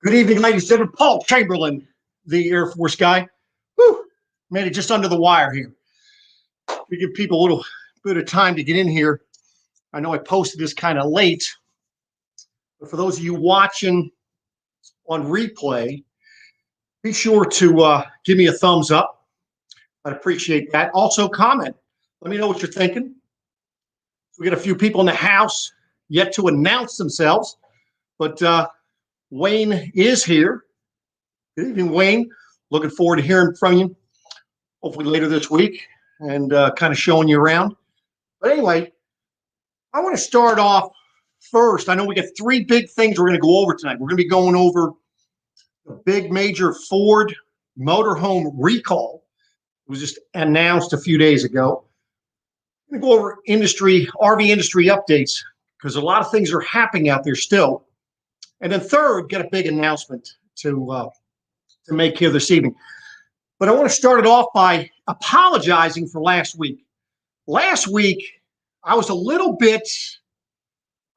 Good evening, ladies and gentlemen. Paul Chamberlain, the Air Force guy. Whew, made it just under the wire here. We give people a little bit of time to get in here. I know I posted this kind of late, but for those of you watching on replay, be sure to give me a thumbs up. I'd appreciate that. Also, comment. Let me know what you're thinking. We got a few people in the house yet to announce themselves, but Wayne is here. Good evening, Wayne. Looking forward to hearing from you, hopefully later this week, and kind of showing you around. But anyway, I want to start off first. I know we got three big things we're going to go over tonight. We're going to be going over the big major Ford motorhome recall. It was just announced a few days ago. We're going to go over RV industry updates, because a lot of things are happening out there still. And then third, get a big announcement to make here this evening. But I want to start it off by apologizing for last week. Last week, I was a little bit,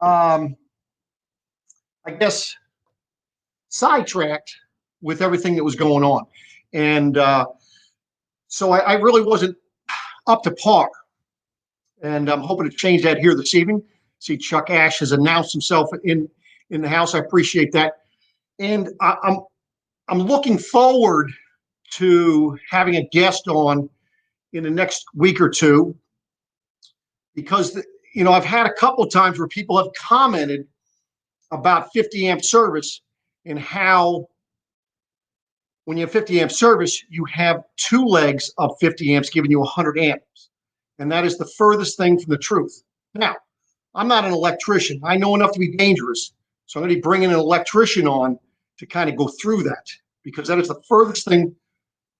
I guess, sidetracked with everything that was going on. And so I really wasn't up to par. And I'm hoping to change that here this evening. See, Chuck Ash has announced himself in the house. I appreciate that. And I'm looking forward to having a guest on in the next week or two, because I've had a couple of times where people have commented about 50 amp service, and how when you have 50 amp service, you have two legs of 50 amps giving you 100 amps. And that is the furthest thing from the truth. Now, I'm not an electrician. I know enough to be dangerous. So I'm going to be bringing an electrician on to kind of go through that, because that is the furthest thing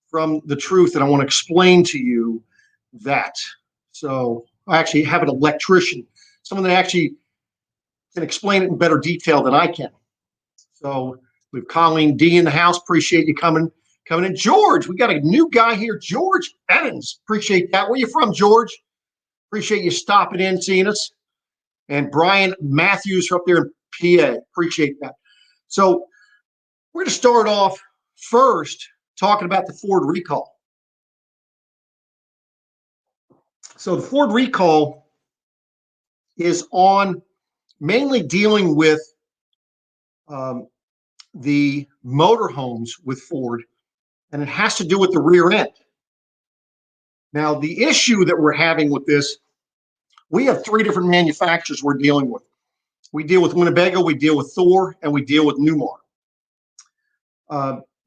from the truth. And I want to explain to you that. So I actually have an electrician, someone that actually can explain it in better detail than I can. So we've Colleen D in the house. Appreciate you coming in. George, we got a new guy here, George Evans. Appreciate that. Where you from, George? Appreciate you stopping in, seeing us. And Brian Matthews up there in PA. Appreciate that. So we're going to start off first talking about the Ford recall. So the Ford recall is on mainly dealing with the motorhomes with Ford, and it has to do with the rear end. Now, the issue that we're having with this, we have three different manufacturers we're dealing with. We deal with Winnebago, we deal with Thor, and we deal with Newmar.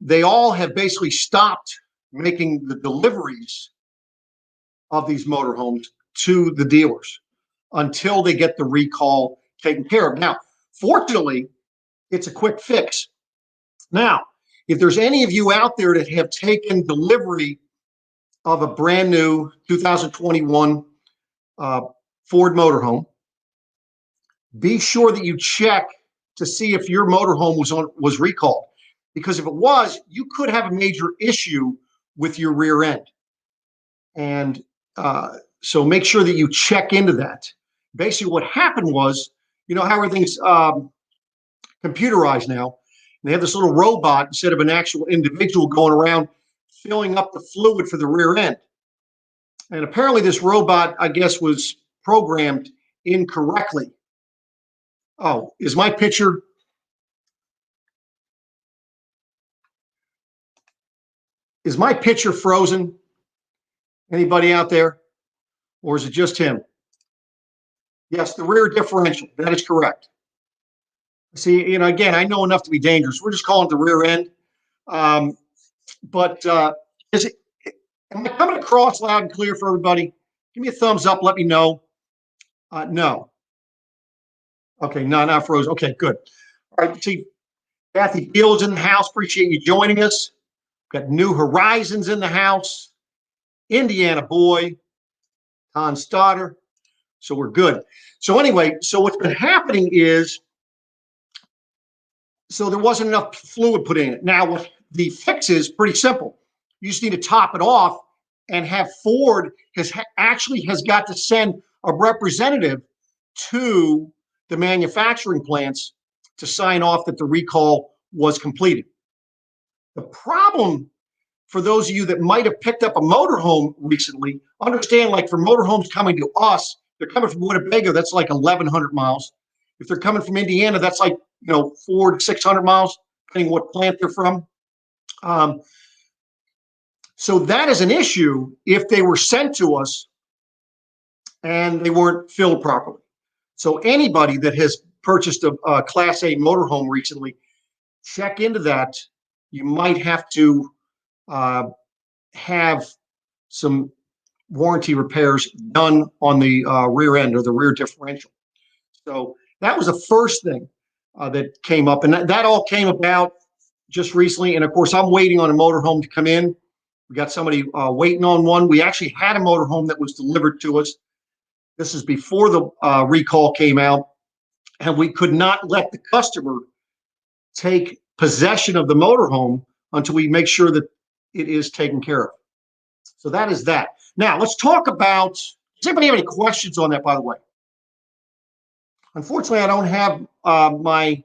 They all have basically stopped making the deliveries of these motorhomes to the dealers until they get the recall taken care of. Now, fortunately, it's a quick fix. Now, if there's any of you out there that have taken delivery of a brand new 2021 Ford motorhome, be sure that you check to see if your motorhome was recalled, because if it was, you could have a major issue with your rear end. And so make sure that you check into that. Basically, what happened was, how everything's computerized now. They have this little robot instead of an actual individual going around filling up the fluid for the rear end. And apparently this robot, I guess, was programmed incorrectly. Oh, is my picture? Is my picture frozen? Anybody out there? Or is it just him? Yes, the rear differential. That is correct. See, again, I know enough to be dangerous. We're just calling it the rear end. But am I coming across loud and clear for everybody? Give me a thumbs up. Let me know. No. Okay, no, not frozen. Okay, good. All right, see, Kathy Fields in the house. Appreciate you joining us. Got New Horizons in the house. Indiana boy. Ton Stoddard. So we're good. So anyway, so what's been happening is, so there wasn't enough fluid put in it. Now, what the fix is pretty simple. You just need to top it off and have Ford has got to send a representative to the manufacturing plants to sign off that the recall was completed. The problem for those of you that might have picked up a motorhome recently, understand like for motorhomes coming to us, they're coming from Winnebago, that's like 1,100 miles. If they're coming from Indiana, that's like, 400 to 600 miles, depending what plant they're from. So that is an issue if they were sent to us and they weren't filled properly. So anybody that has purchased a Class A motorhome recently, check into that. You might have to have some warranty repairs done on the rear end or the rear differential. So that was the first thing that came up, and that all came about just recently. And of course, I'm waiting on a motorhome to come in. We got somebody waiting on one. We actually had a motorhome that was delivered to us. This is before the recall came out, and we could not let the customer take possession of the motorhome until we make sure that it is taken care of. So that is that. Now, let's talk about, does anybody have any questions on that, by the way? Unfortunately, I don't have my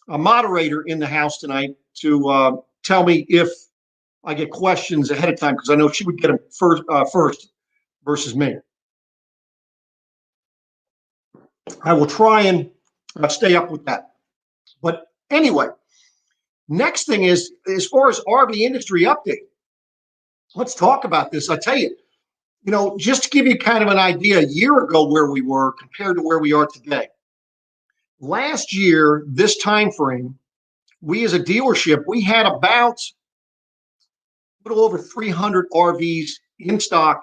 moderator in the house tonight to tell me if I get questions ahead of time, because I know she would get them first versus me. I will try and stay up with that. But anyway, next thing is, as far as RV industry update, let's talk about this. I tell you, just to give you kind of an idea, a year ago where we were compared to where we are today. Last year, this time frame, we as a dealership, we had about a little over 300 RVs in stock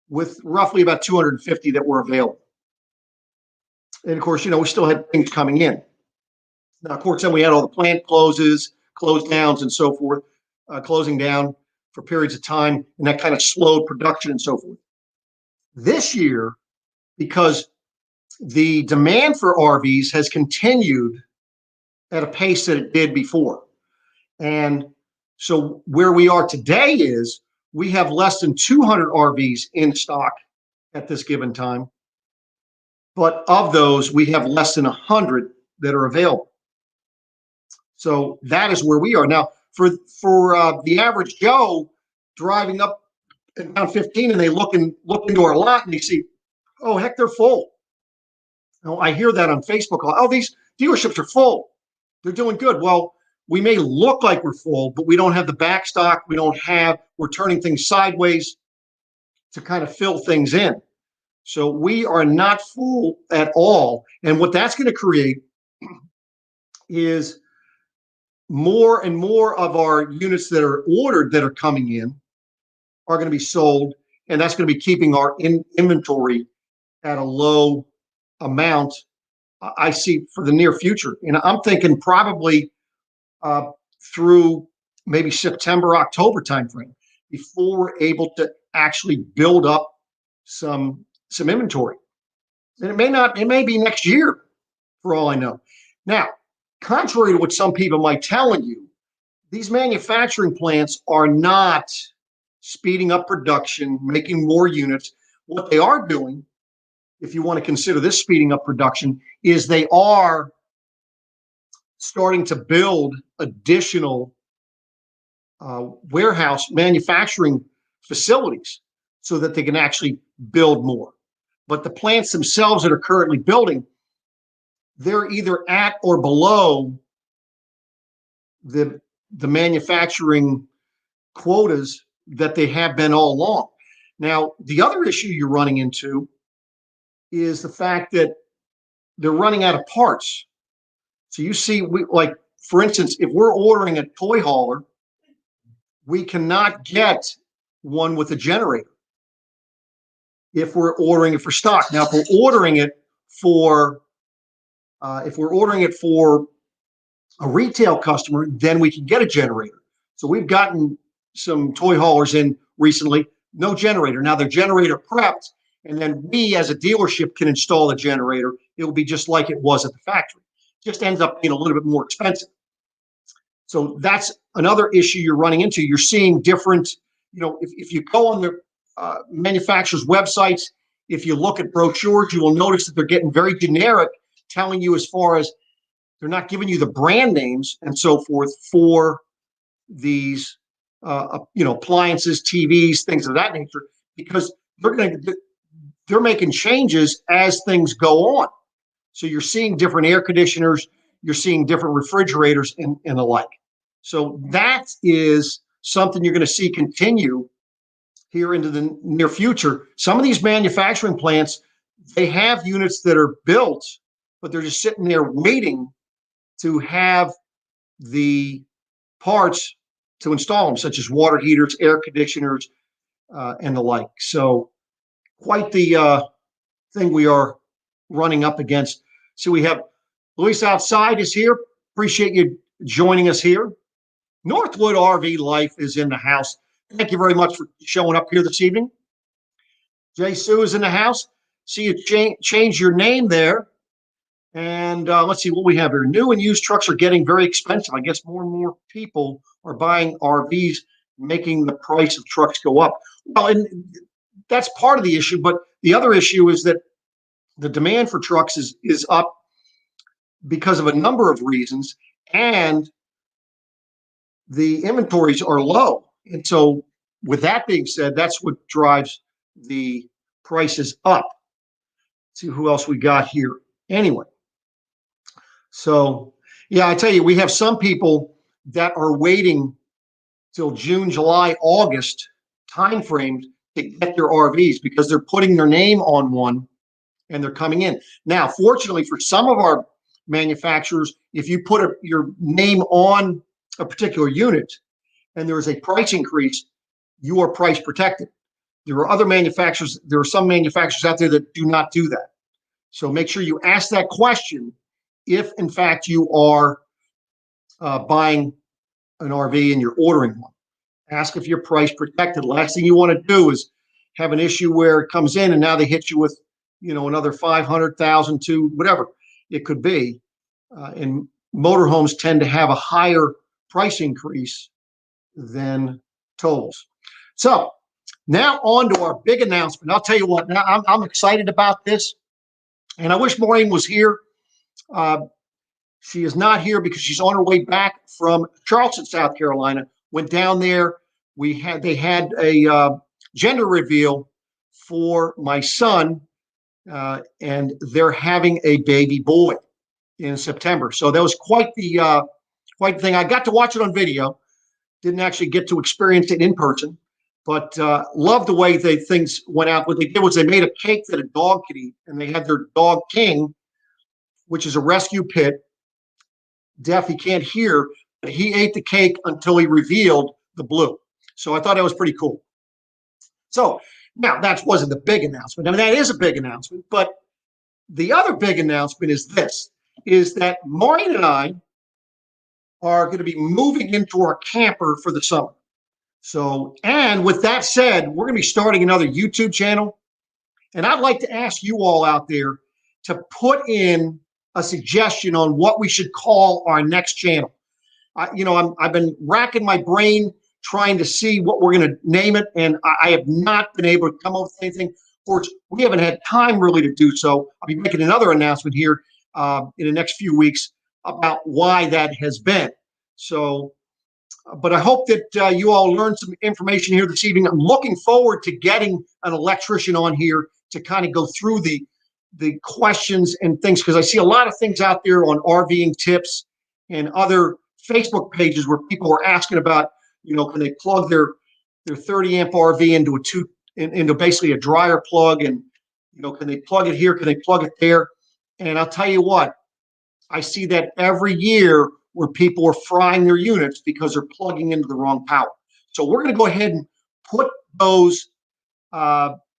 with roughly about 250 that were available. And of course, we still had things coming in. Now, of course, then we had all the plant close downs and so forth, closing down for periods of time, and that kind of slowed production and so forth. This year, because the demand for RVs has continued at a pace that it did before. And so where we are today is we have less than 200 RVs in stock at this given time. But of those, we have less than 100 that are available. So that is where we are. Now, for the average Joe driving up and down 15 and they look into our lot and they see, oh, heck, they're full. I hear that on Facebook. Oh, these dealerships are full. They're doing good. Well, we may look like we're full, but we don't have the back stock. We're turning things sideways to kind of fill things in. So we are not full at all. And what that's going to create is more and more of our units that are ordered that are coming in are going to be sold. And that's going to be keeping our inventory at a low amount, I see, for the near future. And I'm thinking probably through maybe September, October timeframe before we're able to actually build up some inventory. And it may be next year for all I know. Now, contrary to what some people might tell you, these manufacturing plants are not speeding up production, making more units. What they are doing, if you want to consider this speeding up production, is they are starting to build additional warehouse manufacturing facilities so that they can actually build more. But the plants themselves that are currently building, they're either at or below the manufacturing quotas that they have been all along. Now, the other issue you're running into is the fact that they're running out of parts. So you see, for instance, if we're ordering a toy hauler, we cannot get one with a generator if we're ordering it for stock. Now, if we're ordering it for a retail customer, then we can get a generator. So we've gotten some toy haulers in recently, no generator. Now they're generator prepped, and then we as a dealership can install a generator. It will be just like it was at the factory. It just ends up being a little bit more expensive. So that's another issue you're running into. You're seeing different, if you go on the manufacturers' websites, if you look at brochures, you will notice that they're getting very generic, telling you as far as They're not giving you the brand names and so forth for these, appliances, TVs, things of that nature, because they're making changes as things go on. So you're seeing different air conditioners, you're seeing different refrigerators and the like. So that is something you're going to see continue here into the near future. Some of these manufacturing plants, they have units that are built, but they're just sitting there waiting to have the parts to install them, such as water heaters, air conditioners, and the like. So quite the thing we are running up against. So we have Luis outside is here. Appreciate you joining us here. Northwood RV Life is in the house. Thank you very much for showing up here this evening. Jay Sue is in the house. See you change your name there. And let's see what we have here. New and used trucks are getting very expensive. I guess more and more people are buying RVs, making the price of trucks go up. Well, and that's part of the issue. But the other issue is that the demand for trucks is up because of a number of reasons, and the inventories are low. And so with that being said, that's what drives the prices up. Let's see who else we got here. Anyway, so yeah, I tell you, we have some people that are waiting till June, July, August timeframes to get their RVs because they're putting their name on one and they're coming in. Now, fortunately for some of our manufacturers, if you put your name on a particular unit and there is a price increase, you are price protected. There are some manufacturers out there that do not do that. So make sure you ask that question if, in fact, you are buying an RV and you're ordering one. Ask if you're price protected. Last thing you want to do is have an issue where it comes in and now they hit you with, another 500,000 to whatever it could be. And motorhomes tend to have a higher price increase than tolls. So now on to our big announcement. I'll tell you what, now I'm excited about this. And I wish Maureen was here. She is not here because she's on her way back from Charleston, South Carolina. Went down there. They had a gender reveal for my son, and they're having a baby boy in September. So that was quite the thing. I got to watch it on video. Didn't actually get to experience it in person, but loved the way things went out. What they did was they made a cake that a dog could eat, and they had their dog King, which is a rescue pit. Deaf, he can't hear, but he ate the cake until he revealed the blue. So I thought that was pretty cool. So now that wasn't the big announcement. I mean, that is a big announcement, but the other big announcement is that Maureen and I are going to be moving into our camper for the summer. So, and with that said, we're going to be starting another YouTube channel. And I'd like to ask you all out there to put in a suggestion on what we should call our next channel. I've been racking my brain trying to see what we're going to name it, and I have not been able to come up with anything. Of course, we haven't had time really to do so. I'll be making another announcement here in the next few weeks about why that has been. So, but I hope that you all learned some information here this evening. I'm looking forward to getting an electrician on here to kind of go through the questions and things, because I see a lot of things out there on RVing tips and other Facebook pages where people are asking about, can they plug their 30 amp RV into basically a dryer plug, and can they plug it here? Can they plug it there? And I'll tell you what, I see that every year where people are frying their units because they're plugging into the wrong power. So we're going to go ahead and put those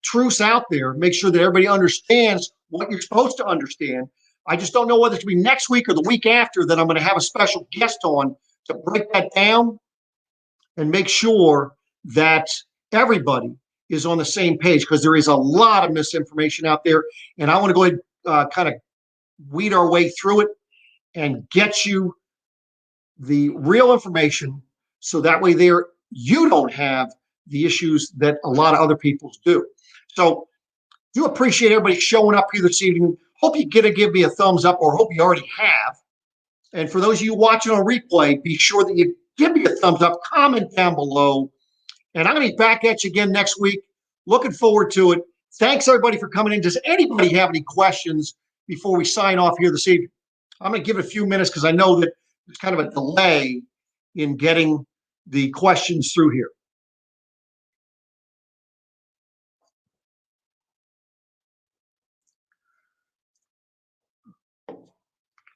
truths out there, make sure that everybody understands what you're supposed to understand. I just don't know whether it's going to be next week or the week after that I'm going to have a special guest on to break that down and make sure that everybody is on the same page, because there is a lot of misinformation out there. And I want to go ahead kind of weed our way through it and get you the real information, so that way you don't have the issues that a lot of other people do. So do appreciate everybody showing up here this evening. Hope you get to give me a thumbs up, or hope you already have. And for those of you watching on replay, be sure that you give me a thumbs up, comment down below. And I'm going to be back at you again next week. Looking forward to it. Thanks, everybody, for coming in. Does anybody have any questions before we sign off here this evening? I'm going to give it a few minutes because I know that there's kind of a delay in getting the questions through here.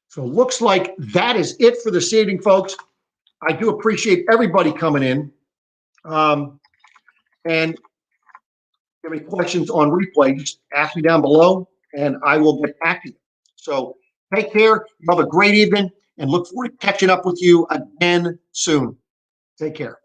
So it looks like that is it for this evening, folks. I do appreciate everybody coming in. And if you have any questions on replay, just ask me down below and I will get back to you. So take care. Have a great evening and look forward to catching up with you again soon. Take care.